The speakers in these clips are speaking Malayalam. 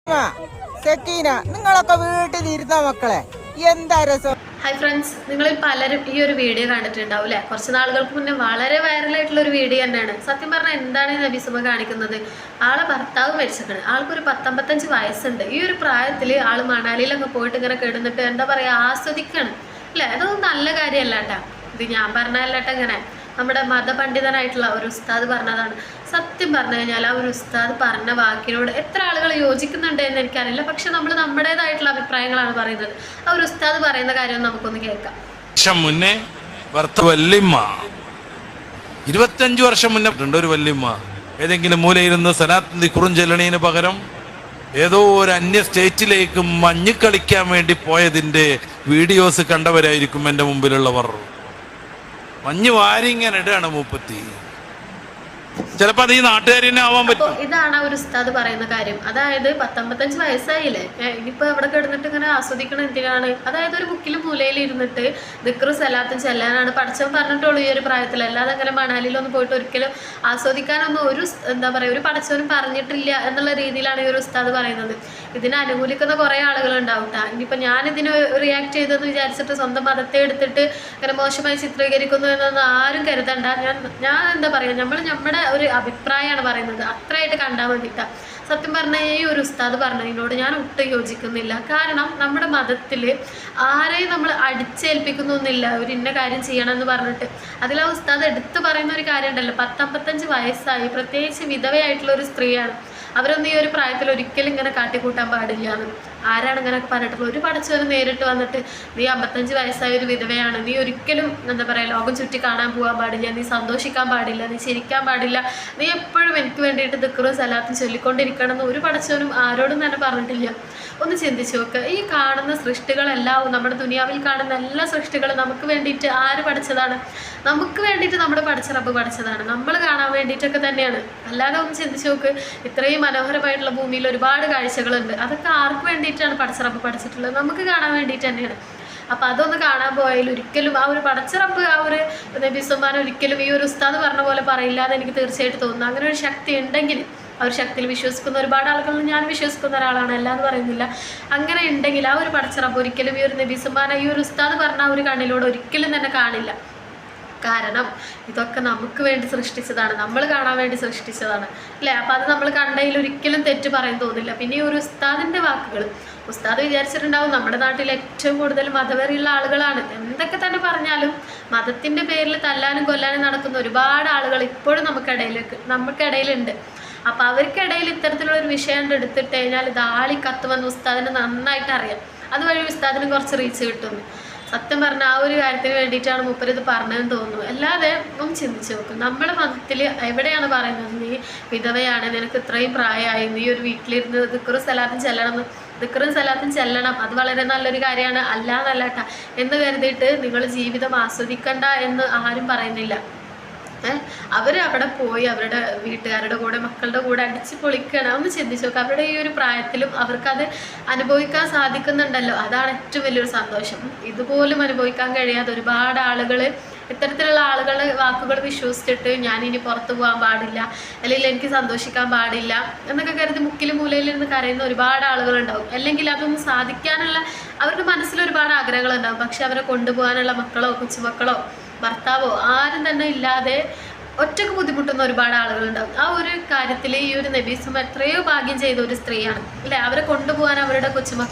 സെക്കീന, നിങ്ങളൊക്കെ വീട്ടിലിരുന്ന മക്കളെ എന്താ രസം. ഹായ് ഫ്രണ്ട്സ്, നിങ്ങളിൽ പലരും ഈ ഒരു വീഡിയോ കണ്ടിട്ടുണ്ടാവും അല്ലേ? കുറച്ച് നാളുകൾക്ക് മുന്നേ വളരെ വൈറലായിട്ടുള്ള ഒരു വീഡിയോ തന്നെയാണ്. സത്യം പറഞ്ഞാൽ എന്താണ് ഈ നബീസുമ കാണിക്കുന്നത്? ആളെ ഭർത്താവ് മരിച്ചിട്ടുണ്ട്. ആൾക്കൊരു 55 വയസ്സുണ്ട്. ഈ ഒരു പ്രായത്തിൽ ആൾ മണാലിയിലൊക്കെ പോയിട്ട് ഇങ്ങനെ കിടന്നിട്ട് എന്താ പറയുക, ആസ്വദിക്കാണ് അല്ലേ? അതൊന്നും നല്ല കാര്യമല്ല കേട്ടാ. ഇത് ഞാൻ പറഞ്ഞതല്ല ഇങ്ങനെ നമ്മുടെ മതപണ്ഡിതനായിട്ടുള്ള ഒരു ഉസ്താദ് പറഞ്ഞതാണ്. സത്യം പറഞ്ഞു കഴിഞ്ഞാൽ ആ ഒരു ഉസ്താദ് പറഞ്ഞ വാക്കിനോട് എത്ര ആളുകൾ യോജിക്കുന്നുണ്ട് എന്ന് എനിക്കറിയില്ല. പക്ഷെ നമ്മൾ നമ്മുടേതായിട്ടുള്ള അഭിപ്രായങ്ങളാണ് പറയുന്നത്. ആ ഒരു ഉസ്താദ് പറയുന്ന കാര്യം നമുക്കൊന്ന് കേൾക്കാം. മുന്നേ വല്യമ്മ 25 വർഷം മുന്നേ ഒരു വല്യമ്മ ഏതെങ്കിലും മൂലയിരുന്ന് സലാത്ത് കുറുഞ്ചെല്ലണീന് പകരം ഏതോ ഒരു അന്യ സ്റ്റേറ്റിലേക്ക് മഞ്ഞ് കളിക്കാൻ വേണ്ടി പോയതിന്റെ വീഡിയോസ് കണ്ടവരായിരിക്കും എൻ്റെ മുമ്പിലുള്ളവർ. മഞ്ഞ് വാരി ഇങ്ങനെ ഇടുകയാണ് മൂപ്പത്തി. ചിലപ്പോ അത് ഈ നാട്ടുകാരി തന്നെ ആവാൻ പറ്റും. ഇതാണ് ഒരു ഉസ്താദ് പറയുന്ന കാര്യം. അതായത് 55 വയസ്സായില്ലേ, ഇനിയിപ്പോ അവിടെ കിടന്നിട്ട് ഇങ്ങനെ ആസ്വദിക്കണം എന്തിനാണ്? അതായത് ഒരു മുക്കിലും മൂലയിൽ ഇരുന്നിട്ട് ദിക്റും സലാത്തും ചെല്ലാനാണ് പഠിച്ചവൻ പറഞ്ഞിട്ടുള്ളൂ ഈ ഒരു പ്രായത്തിൽ. അല്ലാതെ അങ്ങനെ മണാലിയിലൊന്നും പോയിട്ട് ഒരിക്കലും ആസ്വദിക്കാനൊന്നും ഒരു എന്താ പറയുക ഒരു പഠിച്ചവനും പറഞ്ഞിട്ടില്ല എന്നുള്ള രീതിയിലാണ് ഈ ഒരു ഉസ്താദ് പറയുന്നത്. ഇതിനെ അനുകൂലിക്കുന്ന കുറേ ആളുകളുണ്ടാവും കേട്ടോ. ഇനിയിപ്പോൾ ഞാനിതിന് റിയാക്ട് ചെയ്തെന്ന് വിചാരിച്ചിട്ട് സ്വന്തം മതത്തെ എടുത്തിട്ട് ഇങ്ങനെ മോശമായി ചിത്രീകരിക്കുന്നു എന്നൊന്നും ആരും കരുതണ്ട. ഞാൻ എന്താ പറയുക, നമ്മുടെ ഒരു അഭിപ്രായമാണ് പറയുന്നത്. അത്രയായിട്ട് കണ്ടാൽ മതിട്ടാ. സത്യം പറഞ്ഞാൽ ഈ ഒരു ഉസ്താദ് പറഞ്ഞതിനോട് ഞാൻ ഒട്ടും യോജിക്കുന്നില്ല. കാരണം നമ്മുടെ മതത്തിൽ ആരെയും നമ്മൾ അടിച്ചേൽപ്പിക്കുന്നൊന്നുമില്ല ഒരു ഇന്ന കാര്യം ചെയ്യണമെന്ന് പറഞ്ഞിട്ട്. അതിൽ ആ ഉസ്താദ് എടുത്തു പറയുന്ന ഒരു കാര്യം ഉണ്ടല്ലോ, 55 വയസ്സായി, പ്രത്യേകിച്ച് വിധവയായിട്ടുള്ള ഒരു സ്ത്രീയാണ്. അവരൊന്നും ഈ ഒരു പ്രായത്തിൽ ഒരിക്കലും ഇങ്ങനെ കാട്ടിക്കൂട്ടാൻ പാടില്ല എന്ന് ആരാണ് ഇങ്ങനെ പറഞ്ഞിട്ടുള്ളത്? ഒരു പഠിച്ചവന് നേരിട്ട് വന്നിട്ട് നീ 55 വയസ്സായ ഒരു വിധവയാണ്, നീ ഒരിക്കലും എന്താ പറയുക ലോകം ചുറ്റി കാണാൻ പോകാൻ പാടില്ല, നീ സന്തോഷിക്കാൻ പാടില്ല, നീ ചിരിക്കാൻ പാടില്ല, നീ എപ്പോഴും എനിക്ക് വേണ്ടിയിട്ട് ദിക്റും സലാത്തും ചൊല്ലിക്കൊണ്ടിരിക്കണം എന്ന് ഒരു പഠിച്ചവനും ആരോടും തന്നെ പറഞ്ഞിട്ടില്ല. ഒന്ന് ചിന്തിച്ചു നോക്കുക. ഈ കാണുന്ന സൃഷ്ടികളെല്ലാം, നമ്മുടെ ദുനിയാവിൽ കാണുന്ന എല്ലാ സൃഷ്ടികളും നമുക്ക് വേണ്ടിയിട്ട് ആര് പഠിച്ചതാണ്? നമുക്ക് വേണ്ടിയിട്ട് നമ്മുടെ പഠിച്ച റബ്ബ് പഠിച്ചതാണ്. നമ്മൾ കാണാൻ വേണ്ടിയിട്ടൊക്കെ തന്നെയാണ്. അല്ലാതെ ഒന്ന് ചിന്തിച്ചു നോക്ക്. ഇത്രയും മനോഹരമായിട്ടുള്ള ഭൂമിയിൽ ഒരുപാട് കാഴ്ചകളുണ്ട്. അതൊക്കെ ആർക്ക് വേണ്ടിയിട്ടാണ് പഠിച്ച റബ്ബ് പഠിച്ചിട്ടുള്ളത്? നമുക്ക് കാണാൻ വേണ്ടിയിട്ട് തന്നെയാണ്. അപ്പം അതൊന്ന് കാണാൻ പോയാൽ ഒരിക്കലും ആ ഒരു പടച്ച റബ്ബ്, ആ ഒരു നബിസുമാൻ ഒരിക്കലും ഈ ഒരു ഉസ്താദ് പറഞ്ഞ പോലെ പറയില്ല എന്ന് എനിക്ക് തീർച്ചയായിട്ടും തോന്നുന്നു. അങ്ങനെ ഒരു ശക്തി ഉണ്ടെങ്കിൽ, ആ ഒരു ശക്തിയിൽ വിശ്വസിക്കുന്ന ഒരുപാട് ആളുകൾ, ഞാൻ വിശ്വസിക്കുന്ന ഒരാളാണ്, അല്ല എന്ന് പറയുന്നില്ല. അങ്ങനെ ഉണ്ടെങ്കിൽ ആ ഒരു പടച്ച റബ്ബ് ഒരിക്കലും ഈ ഒരു നബിസുമാനെ ഈ ഒരു ഉസ്താദ് പറഞ്ഞ ആ ഒരു കണ്ണിലൂടെ ഒരിക്കലും തന്നെ കാണില്ല. കാരണം ഇതൊക്കെ നമുക്ക് വേണ്ടി സൃഷ്ടിച്ചതാണ്, നമ്മൾ കാണാൻ വേണ്ടി സൃഷ്ടിച്ചതാണ് അല്ലേ? അപ്പം അത് നമ്മൾ കണ്ടതിൽ ഒരിക്കലും തെറ്റ് പറയാൻ തോന്നില്ല. പിന്നെ ഈ ഒരു ഉസ്താദിൻ്റെ വാക്കുകൾ, ഉസ്താദ് വിചാരിച്ചിട്ടുണ്ടാവും നമ്മുടെ നാട്ടിൽ ഏറ്റവും കൂടുതൽ മതവെറിയുള്ള ആളുകളാണ്. എന്തൊക്കെ തന്നെ പറഞ്ഞാലും മതത്തിൻ്റെ പേരിൽ തല്ലാനും കൊല്ലാനും നടക്കുന്ന ഒരുപാട് ആളുകൾ ഇപ്പോഴും നമുക്കിടയിലുണ്ട്. അപ്പോൾ അവർക്കിടയിൽ ഇത്തരത്തിലുള്ളൊരു വിഷയം എടുത്തിട്ട് കഴിഞ്ഞാൽ ഇത് ആളിക്കത്തുമെന്ന് ഉസ്താദിന് നന്നായിട്ട് അറിയാം. അതുവഴി ഉസ്താദിന് കുറച്ച് റീച്ച് കിട്ടുന്നു. സത്യം പറഞ്ഞാൽ ആ ഒരു കാര്യത്തിന് വേണ്ടിയിട്ടാണ് മൂപ്പര് ഇത് പറഞ്ഞതെന്ന് തോന്നുന്നു. അല്ലാതെ ഒന്ന് ചിന്തിച്ച് നോക്കും, നമ്മുടെ മതത്തിൽ എവിടെയാണ് പറയുന്നത് നീ വിധവയാണ്, നിനക്ക് ഇത്രയും പ്രായമായി, നീ ഒരു വീട്ടിലിരുന്ന് ദിക്റും സലാത്തും ചെല്ലണം, അത് വളരെ നല്ലൊരു കാര്യമാണ്, അല്ലാന്നല്ല കേട്ടാ എന്ന് കരുതിയിട്ട് നിങ്ങൾ ജീവിതം ആസ്വദിക്കണ്ട എന്ന് ആരും പറയുന്നില്ല. അവർ അവിടെ പോയി അവരുടെ വീട്ടുകാരുടെ കൂടെ മക്കളുടെ കൂടെ അടിച്ച് പൊളിക്കണം. ഒന്ന് ചിന്തിച്ചു നോക്കുക. അവരുടെ ഈ ഒരു പ്രായത്തിലും അവർക്കത് അനുഭവിക്കാൻ സാധിക്കുന്നുണ്ടല്ലോ, അതാണ് ഏറ്റവും വലിയൊരു സന്തോഷം. ഇതുപോലും അനുഭവിക്കാൻ കഴിയാതെ ഒരുപാട് ആളുകൾ, ഇത്തരത്തിലുള്ള ആളുകളുടെ വാക്കുകൾ വിശ്വസിച്ചിട്ട് ഞാൻ ഇനി പുറത്തു പോകാൻ പാടില്ല, അല്ലെങ്കിൽ എനിക്ക് സന്തോഷിക്കാൻ പാടില്ല എന്നൊക്കെ കരുതി മുക്കിലും മൂലയിൽ നിന്ന് കരയുന്ന ഒരുപാട് ആളുകളുണ്ടാവും. അല്ലെങ്കിൽ അതൊന്നും സാധിക്കാനുള്ള അവരുടെ മനസ്സിൽ ഒരുപാട് ആഗ്രഹങ്ങളുണ്ടാവും. പക്ഷെ അവരെ കൊണ്ടുപോകാനുള്ള മക്കളോ കൊച്ചുമക്കളോ ഭർത്താവോ ആരും തന്നെ ഇല്ലാതെ ഒറ്റക്ക് ബുദ്ധിമുട്ടുന്ന ഒരുപാട് ആളുകളുണ്ടാവും. ആ ഒരു കാര്യത്തിൽ ഈ ഒരു നബീസുമ എത്രയോ ഭാഗ്യം ചെയ്ത ഒരു സ്ത്രീയാണ് അല്ലേ? അവരെ കൊണ്ടുപോകാൻ അവരുടെ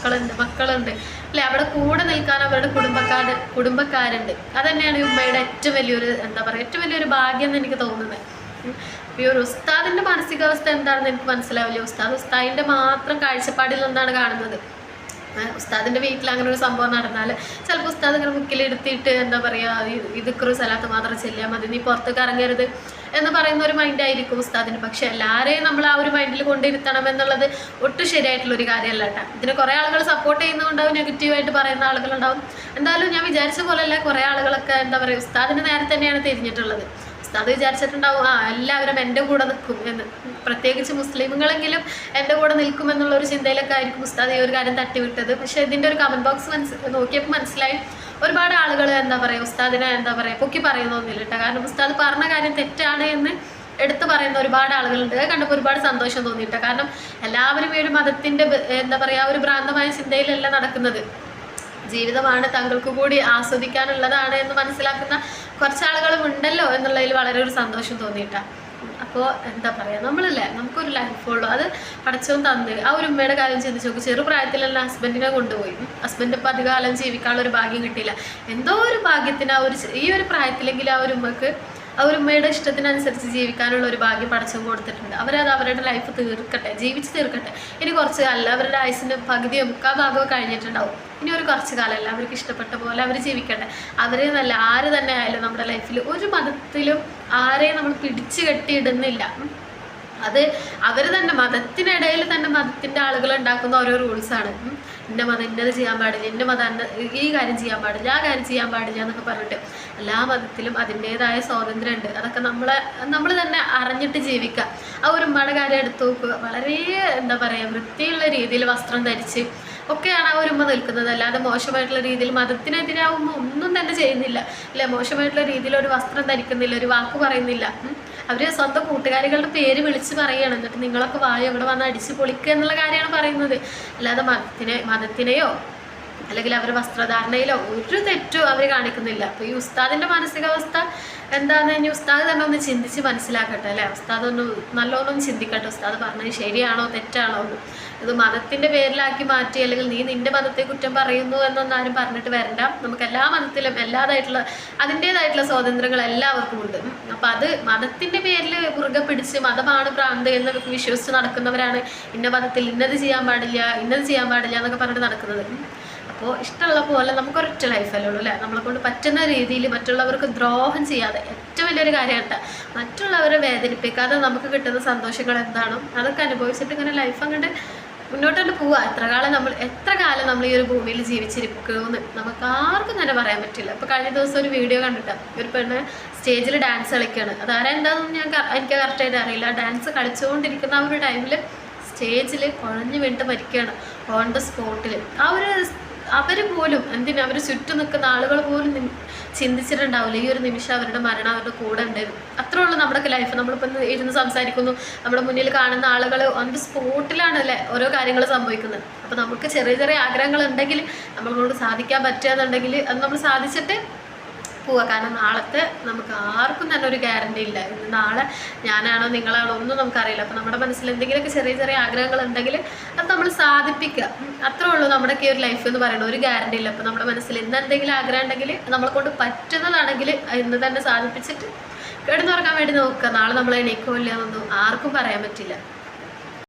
മക്കളുണ്ട് അല്ലേ? അവിടെ കൂടെ നിൽക്കാൻ അവരുടെ കുടുംബക്കാരുണ്ട്. അതന്നെയാണ് ഈ ഉമ്മയുടെ ഏറ്റവും വലിയൊരു എന്താ പറയുക ഏറ്റവും വലിയൊരു ഭാഗ്യം എന്ന് എനിക്ക് തോന്നുന്നത്. ഈ ഒരു ഉസ്താദിൻ്റെ മാനസികാവസ്ഥ എന്താണെന്ന് എനിക്ക് മനസ്സിലാവില്ല. ഉസ്താദിൻ്റെ മാത്രം കാഴ്ചപ്പാടിൽ നിന്നാണ് കാണുന്നത്. ഉസ്താദിൻ്റെ വീട്ടിൽ അങ്ങനെ ഒരു സംഭവം നടന്നാൽ ചിലപ്പോൾ ഉസ്താദ് ഇങ്ങനെ മുക്കിലെടുത്തിട്ട് എന്താ പറയുക ദിക്റും സലാത്ത് മാത്രം ചെല്ലിയാൽ മതി, നീ പുറത്തേക്ക് ഇറങ്ങരുത് എന്ന് പറയുന്ന ഒരു മൈൻഡായിരിക്കും ഉസ്താദിന്. പക്ഷെ എല്ലാവരെയും നമ്മൾ ആ ഒരു മൈൻഡിൽ കൊണ്ടിരുത്തണം എന്നുള്ളത് ഒട്ടും ശരിയായിട്ടുള്ളൊരു കാര്യമല്ല കേട്ടോ. ഇതിന് കുറേ ആളുകൾ സപ്പോർട്ട് ചെയ്യുന്നുണ്ടാവും, നെഗറ്റീവായിട്ട് പറയുന്ന ആളുകളുണ്ടാവും. എന്തായാലും ഞാൻ വിചാരിച്ച പോലെയല്ല, കുറേ ആളുകളൊക്കെ എന്താ പറയുക ഉസ്താദിന് നേരെ തന്നെയാണ് തിരിഞ്ഞിട്ടുള്ളത്. ഉസ്താദ് വിചാരിച്ചിട്ടുണ്ടാവും എല്ലാവരും എൻ്റെ കൂടെ നിൽക്കും എന്ന്, പ്രത്യേകിച്ച് മുസ്ലിമുകളെങ്കിലും എൻ്റെ കൂടെ നിൽക്കുമെന്നുള്ളൊരു ചിന്തയിലൊക്കെ ആയിരിക്കും ഉസ്താദ് ഈ ഒരു കാര്യം തട്ടിവിട്ടത്. പക്ഷേ ഇതിൻ്റെ ഒരു കമൻറ്റ് ബോക്സ് നോക്കിയപ്പോൾ മനസ്സിലായി ഒരുപാട് ആളുകൾ എന്താ പറയുക ഉസ്താദിനെ എന്താ പറയുക പൊക്കി പറയുന്നൊന്നുമില്ല കേട്ടോ. കാരണം ഉസ്താദ് പറഞ്ഞ കാര്യം തെറ്റാണ് എന്ന് എടുത്തു പറയുന്ന ഒരുപാട് ആളുകളുണ്ട്. അത് കണ്ടപ്പോൾ ഒരുപാട് സന്തോഷം തോന്നിയിട്ട്. കാരണം എല്ലാവരും ഈ ഒരു മതത്തിൻ്റെ എന്താ പറയുക ഒരു ഭ്രാന്തമായ ചിന്തയിലല്ല നടക്കുന്നത്. ജീവിതമാണ്, തങ്ങൾക്ക് കൂടി ആസ്വദിക്കാനുള്ളതാണ് എന്ന് മനസ്സിലാക്കുന്ന കുറച്ചാളുകളും ഉണ്ടല്ലോ എന്നുള്ളതിൽ വളരെ ഒരു സന്തോഷം തോന്നിയിട്ടാണ്. അപ്പോൾ എന്താ പറയുക, നമ്മളല്ലേ നമുക്കൊരു ലൈഫുള്ളൂ, അത് പടച്ചവൻ തന്ന്. ആ ഒരു ഉമ്മയുടെ കാര്യം ചിന്തിച്ച് നോക്കും. ചെറുപ്രായത്തിൽ തന്നെ ഹസ്ബൻഡിനെ കൊണ്ടുപോയി. ഹസ്ബൻഡ് ഇപ്പം അധികകാലം ജീവിക്കാനുള്ള ഒരു ഭാഗ്യം കിട്ടിയില്ല. എന്തോ ഒരു ഭാഗ്യത്തിന് ഈ ഒരു പ്രായത്തിലെങ്കിലും ആ ഒരു ഉമ്മക്ക് ആ ഒരു ഉമ്മയുടെ ഇഷ്ടത്തിനനുസരിച്ച് ജീവിക്കാനുള്ള ഒരു ഭാഗ്യം പടച്ചവൻ കൊടുത്തിട്ടുണ്ട്. അവരത് അവരുടെ ലൈഫ് തീർക്കട്ടെ, ജീവിച്ച് തീർക്കട്ടെ. ഇനി കുറച്ച് കാലം അവരുടെ ആയുസിൻ്റെ പകുതിയോ മുക്കാൽ ഭാഗമോ കഴിഞ്ഞിട്ടുണ്ടാവും. ഇനി ഒരു കുറച്ച് കാലമല്ല, അവർക്ക് ഇഷ്ടപ്പെട്ട പോലെ അവർ ജീവിക്കട്ടെ. അവരെ നല്ല ആര് തന്നെ ആയാലും നമ്മുടെ ലൈഫിൽ ഒരു മതത്തിലും ആരെയും നമ്മൾ പിടിച്ചു കെട്ടിയിടുന്നില്ല. അത് അവർ തന്നെ മതത്തിനിടയിൽ തന്നെ മതത്തിൻ്റെ ആളുകൾ ഉണ്ടാക്കുന്ന ഓരോ റൂൾസാണ്. എൻ്റെ മതം ഇന്നത് ചെയ്യാൻ പാടില്ല, എൻ്റെ മതം ഈ കാര്യം ചെയ്യാൻ പാടില്ല, ആ കാര്യം ചെയ്യാൻ പാടില്ല എന്നൊക്കെ പറഞ്ഞിട്ട് എല്ലാ മതത്തിലും അതിൻ്റേതായ സ്വാതന്ത്ര്യമുണ്ട്. അതൊക്കെ നമ്മൾ തന്നെ അറിഞ്ഞിട്ട് ജീവിക്കുക. ആ ഒരു ഉമ്മയുടെ കാര്യം എടുത്തു നോക്കുക. വളരെ എന്താ പറയുക വൃത്തിയുള്ള രീതിയിൽ വസ്ത്രം ധരിച്ച് ഒക്കെയാണ് ആ ഒരു ഉമ്മ നിൽക്കുന്നത്. അല്ലാതെ മോശമായിട്ടുള്ള രീതിയിൽ മതത്തിനെതിരാകുമ്പോൾ ഒന്നും തന്നെ ചെയ്യുന്നില്ല, അല്ലെ? മോശമായിട്ടുള്ള രീതിയിൽ ഒരു വസ്ത്രം ധരിക്കുന്നില്ല, ഒരു വാക്ക് പറയുന്നില്ല. അവർ സ്വന്തം കൂട്ടുകാരികളുടെ പേര് വിളിച്ച് പറയുകയാണ്. എന്നിട്ട് നിങ്ങളൊക്കെ വായോ ഇവിടെ വന്ന് അടിച്ച് പൊളിക്കുക എന്നുള്ള കാര്യമാണ് പറയുന്നത്. അല്ലാതെ മതത്തിനെയോ അല്ലെങ്കിൽ അവരുടെ വസ്ത്രധാരണയിലോ ഒരു തെറ്റും അവർ കാണിക്കുന്നില്ല. അപ്പോൾ ഈ ഉസ്താദിൻ്റെ മാനസികാവസ്ഥ എന്താണെന്ന് ഇനി ഉസ്താദ് തന്നെ ഒന്ന് ചിന്തിച്ച് മനസ്സിലാക്കട്ടെ, അല്ലേ? ഉസ്താദ് ഒന്ന് നല്ലോണം ചിന്തിക്കട്ടെ. ഉസ്താദ് പറഞ്ഞത് ശരിയാണോ തെറ്റാണോ എന്ന്. ഇത് മതത്തിൻ്റെ പേരിലാക്കി മാറ്റി അല്ലെങ്കിൽ നീ നിൻ്റെ മതത്തെ കുറ്റം പറയുന്നു എന്നൊന്നും ആരും പറഞ്ഞിട്ട് വരണ്ട. നമുക്ക് എല്ലാ മതത്തിലും അതിൻ്റേതായിട്ടുള്ള സ്വാതന്ത്ര്യങ്ങൾ എല്ലാവർക്കും ഉണ്ട്. അപ്പം അത് മതത്തിൻ്റെ പേരിൽ മുറുകെ പിടിച്ച് മതമാണ് ഭ്രാന്ത് എന്ന് വിശ്വസിച്ച് നടക്കുന്നവരാണ് ഇന്ന മതത്തിൽ ഇന്നത് ചെയ്യാൻ പാടില്ല എന്നൊക്കെ പറഞ്ഞിട്ട് നടക്കുന്നത്. അപ്പോൾ ഇഷ്ടമുള്ള പോലെ നമുക്കൊരൊറ്റ ലൈഫല്ലേ ഉള്ളൂ, അല്ലേ? നമ്മളെ കൊണ്ട് പറ്റുന്ന രീതിയിൽ മറ്റുള്ളവർക്ക് ദ്രോഹം ചെയ്യാതെ, ഏറ്റവും വലിയൊരു കാര്യമായിട്ട് മറ്റുള്ളവരെ വേദനിപ്പിക്കാതെ നമുക്ക് കിട്ടുന്ന സന്തോഷങ്ങൾ എന്താണോ അതൊക്കെ അനുഭവിച്ചിട്ട് ഇങ്ങനെ ലൈഫ് അങ്ങോട്ട് മുന്നോട്ടോട്ട് പോവുക. എത്ര കാലം നമ്മൾ ഈ ഒരു ഭൂമിയിൽ ജീവിച്ചിരിക്കുമെന്ന് നമുക്ക് ആർക്കും തന്നെ പറയാൻ പറ്റില്ല. ഇപ്പോൾ കഴിഞ്ഞ ദിവസം ഒരു വീഡിയോ കണ്ടിട്ട് ഒരു പെണ്ണ് സ്റ്റേജിൽ ഡാൻസ് കളിക്കുകയാണ്. അതാരാ എന്താണെന്ന് എനിക്ക് കറക്റ്റായിട്ട് അറിയില്ല. ഡാൻസ് കളിച്ചുകൊണ്ടിരിക്കുന്ന ആ ഒരു ടൈമിൽ സ്റ്റേജിൽ കുഴഞ്ഞു വീണിട്ട് മരിക്കുകയാണ് ഓൺ ദ സ്പോട്ടിൽ. അവർ പോലും അവർ ചുറ്റും നിൽക്കുന്ന ആളുകൾ പോലും ചിന്തിച്ചിട്ടുണ്ടാവില്ല ഈ ഒരു നിമിഷം അവരുടെ മരണം അവരുടെ കൂടെ ഉണ്ടായിരുന്നു. അത്രേ ഉള്ളൂ നമ്മുടെയൊക്കെ ലൈഫ്. നമ്മളിപ്പോൾ ഇരുന്ന് സംസാരിക്കുന്നു, നമ്മുടെ മുന്നിൽ കാണുന്ന ആളുകൾ ഓൺ ദ സ്പോട്ടിലാണല്ലേ ഓരോ കാര്യങ്ങൾ സംഭവിക്കുന്നത്. അപ്പോൾ നമുക്ക് ചെറിയ ചെറിയ ആഗ്രഹങ്ങൾ ഉണ്ടെങ്കിൽ നമ്മളോട് സാധിക്കാൻ പറ്റുകയെന്നുണ്ടെങ്കിൽ അത് നമ്മൾ സാധിച്ചിട്ട് പോവുക. കാരണം നാളത്തെ നമുക്ക് ആർക്കും തന്നെ ഒരു ഗ്യാരണ്ടി ഇല്ല. ഇന്ന് നാളെ ഞാനാണോ നിങ്ങളാണോ ഒന്നും നമുക്കറിയില്ല. അപ്പോൾ നമ്മുടെ മനസ്സിൽ എന്തെങ്കിലുമൊക്കെ ചെറിയ ചെറിയ ആഗ്രഹങ്ങൾ ഉണ്ടെങ്കിൽ അത് നമ്മൾ സാധിപ്പിക്കുക. അത്രേ ഉള്ളൂ നമ്മുടെയൊക്കെ ഒരു ലൈഫ് എന്ന് പറയുന്നത്. ഒരു ഗ്യാരണ്ടി ഇല്ല. അപ്പോൾ നമ്മുടെ മനസ്സിൽ ഇന്ന് എന്തെങ്കിലും ആഗ്രഹം ഉണ്ടെങ്കിൽ നമ്മളെ കൊണ്ട് പറ്റുന്നതാണെങ്കിൽ ഇന്ന് തന്നെ സാധിപ്പിച്ചിട്ട് കിടന്നുറങ്ങാൻ വേണ്ടി നോക്കുക. നാളെ നമ്മൾ എണീക്കില്ല എന്നൊന്നും ആർക്കും പറയാൻ പറ്റില്ല.